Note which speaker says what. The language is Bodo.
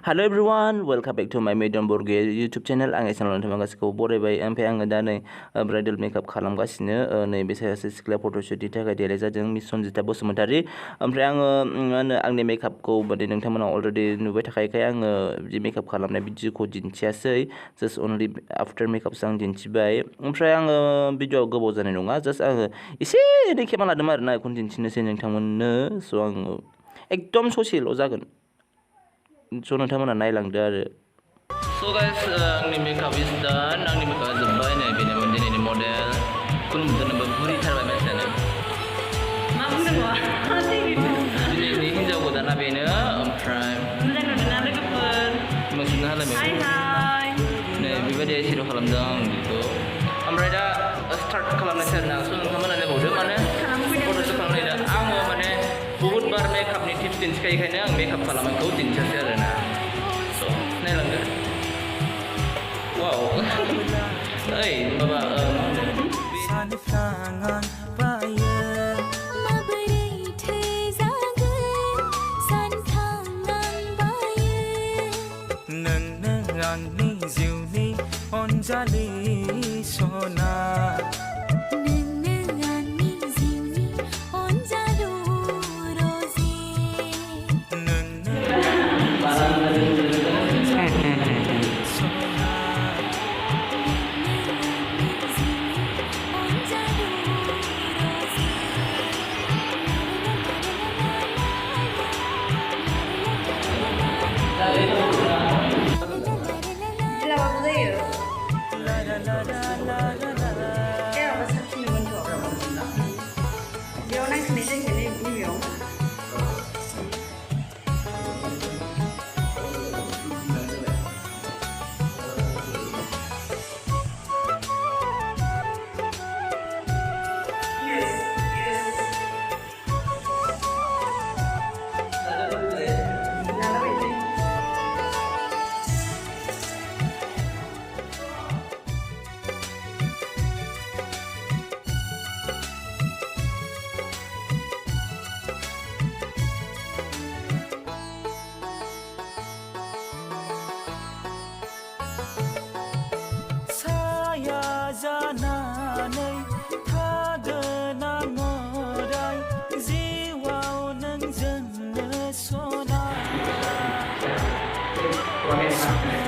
Speaker 1: Hello everyone, welcome back to my Mediyon YouTube channel. आं एसेबां नोंथांमोन गासिखौबो बरायबाय। ओमफ्राय आङो दा नै ब्राइडल मेकआप खालामगासिनो। नैबे सासे सिख्ला फट'शुटनि थाखाय देलाय जादों मिस सन्जिता बसुमतारी। ओमफ्राय आङो आंनि मेकआपखौ माने नोंथांमोना अलरेडि नुबाय थाखायखाय आङो बिदि मेकआप खालामनाय भिडिअखौ दिन्थियासै। जास्ट अनलि आफ्टार मेकआपसो आं दिन्थिबाय। ओमफ्राय आङो भिडिअआ गोबाव जानाय नङा। जास्ट आङो एसे एनै खेबना लादोंमोन आरोना बेखौनो दिन्थिनोसै नोंथांमोननो। स' आङो एकदम ससेल' जागोन। स' नोंथांमोना नायलांदो आरो। स' गाइस आंनि मेकआप इज डान। आंनि मेकआपआ जोब्बाय। नै बेनोमोन दिनैनि मडेल। खुलुमदोंबो बुरिथारबाय मानसियानो।
Speaker 2: मा बुंदों
Speaker 1: दिनैनि हिन्जाव गोदाना बेनो। ओमफ्राय
Speaker 2: मोजां नुदोंना लोगोफोर?
Speaker 1: मोसानो हालायबाय।
Speaker 2: हाय
Speaker 1: नै बेबायदि एसेल' खालामदों आं बेखौ। ओमफ्राय दा स्टार्ट खालामनोसै आरोना। स' नोंथांमोना नायबावदो माने फट'शुट खालामनायदा आङो माने बहुत बार मेकआपनि टिप्स दिन्थिखायोखायनो आं मेकआप खालामनायखौ दिन्थियासै आरोना। स' नायलांदो। वाव ओइ माबा मा
Speaker 3: Right.